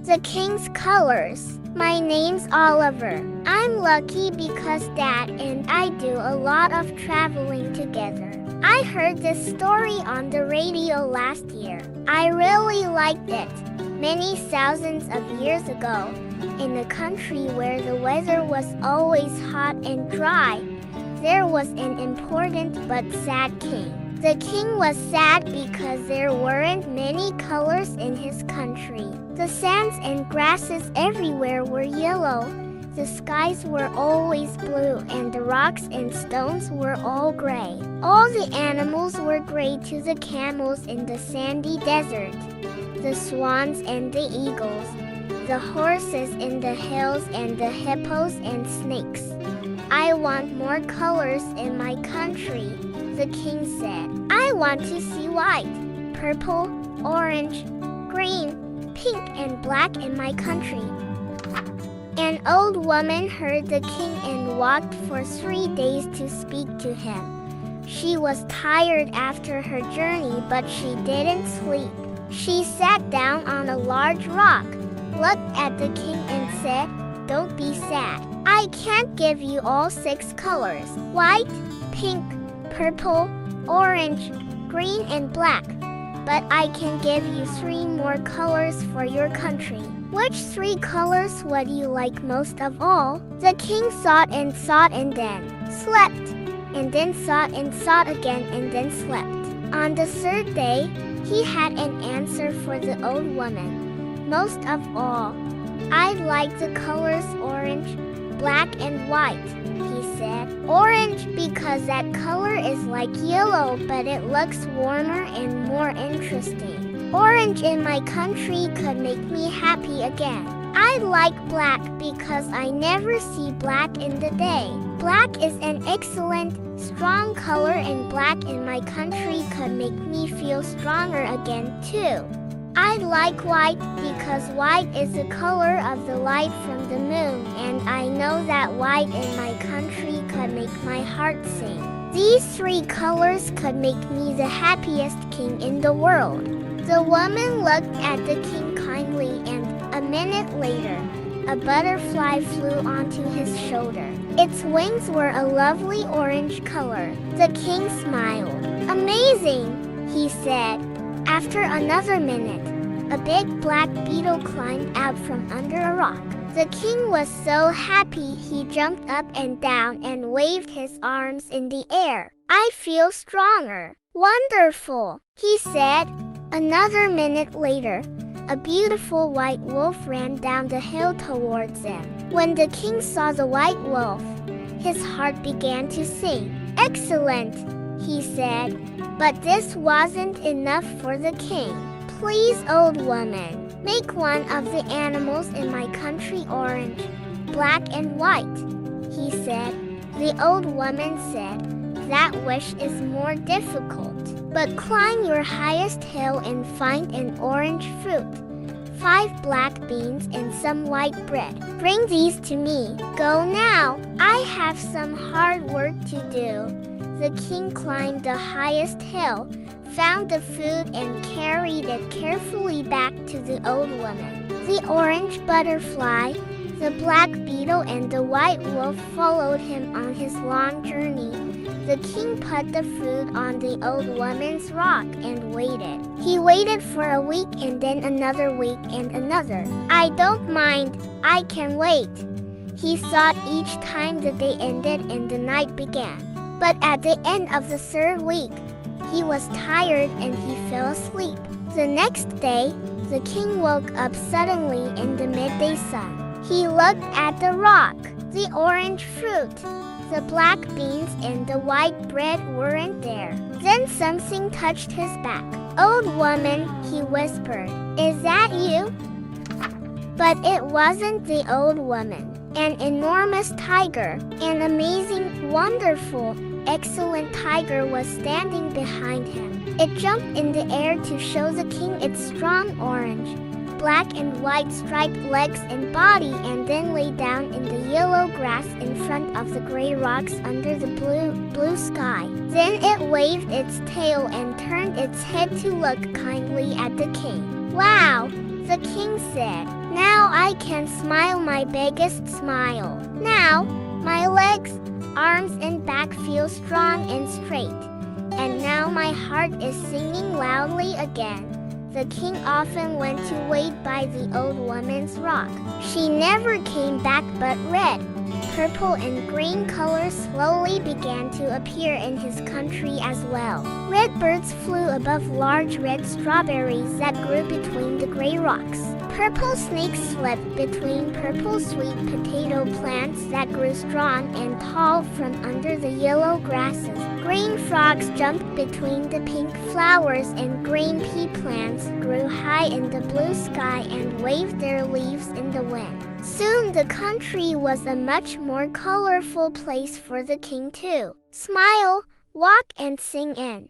The king's colors. My name's Oliver. I'm lucky because Dad and I do a lot of traveling together. I heard this story on the radio last year. I really liked it. Many thousands of years ago, in a country where the weather was always hot and dry, there was an important but sad king. The king was sad because there weren't many colors in his country. The sands and grasses everywhere were yellow. The skies were always blue and the rocks and stones were all gray. All the animals were gray to the camels in the sandy desert, the swans and the eagles, the horses in the hills and the hippos and snakes. I want more colors in my country, the king said. I want to see white, purple, orange, green, pink and black in my country. An old woman heard the king and walked for 3 days to speak to him. She was tired after her journey, but she didn't sleep. She sat down on a large rock, looked at the king and said, "Don't be sad. I can't give you all 6 colors, white, pink, purple, orange, green and black. But I can give you 3 more colors for your country." "Which 3 colors would you like most of all?" The king thought and then slept, and then thought again and then slept. On the 3rd day, he had an answer for the old woman. "Most of all, I like the colors orange, black and white," he said. "Orange because that color is like yellow, but it looks warmer and more interesting. Orange in my country could make me happy again. I like black because I never see black in the day. Black is an excellent, strong color and black in my country could make me feel stronger again too. I like white because white is the color of the light from the moon, and I know that white in my country could make my heart sing. These 3 colors could make me the happiest king in the world." The woman looked at the king kindly and, a minute later, a butterfly flew onto his shoulder. Its wings were a lovely orange color. The king smiled. "Amazing," he said. After another minute, a big black beetle climbed out from under a rock. The king was so happy he jumped up and down and waved his arms in the air. "I feel stronger." "Wonderful," he said. Another minute later, a beautiful white wolf ran down the hill towards them. When the king saw the white wolf, his heart began to sing. "Excellent," he said. But this wasn't enough for the king. "Please, old woman, make one of the animals in my country orange, black and white," he said. The old woman said, "That wish is more difficult. But climb your highest hill and find an orange fruit, 5 black beans and some white bread. Bring these to me. Go now. I have some hard work to do." The king climbed the highest hill, found the food and carried it carefully back to the old woman. The orange butterfly, the black beetle and the white wolf followed him on his long journey. The king put the food on the old woman's rock and waited. He waited for a week and then another week and another. "I don't mind, I can wait," he thought each time the day ended and the night began. But at the end of the 3rd week, he was tired and he fell asleep. The next day, the king woke up suddenly in the midday sun. He looked at the rock, the orange fruit, the black beans and the white bread weren't there. Then something touched his back. "Old woman," he whispered, "is that you?" But it wasn't the old woman. An enormous tiger, an amazing, wonderful, excellent tiger was standing behind him. It jumped in the air to show the king its strong orange, black and white striped legs and body, and then lay down in the yellow grass in front of the gray rocks under the blue sky. Then it waved its tail and turned its head to look kindly at the king. "Wow," the king said. Now I can smile my biggest smile. Now, my legs, arms and back feel strong and straight. And now my heart is singing loudly again. The king often went to wait by the old woman's rock. She never came back but red, purple and green colors slowly began to appear in his country as well. Red birds flew above large red strawberries that grew between the gray rocks. Purple snakes slept between purple sweet potato plants that grew strong and tall from under the yellow grasses. Green frogs jumped between the pink flowers and green pea plants grew high in the blue sky and waved their leaves in the wind. Soon the country was a much more colorful place for the king to smile, walk and sing in.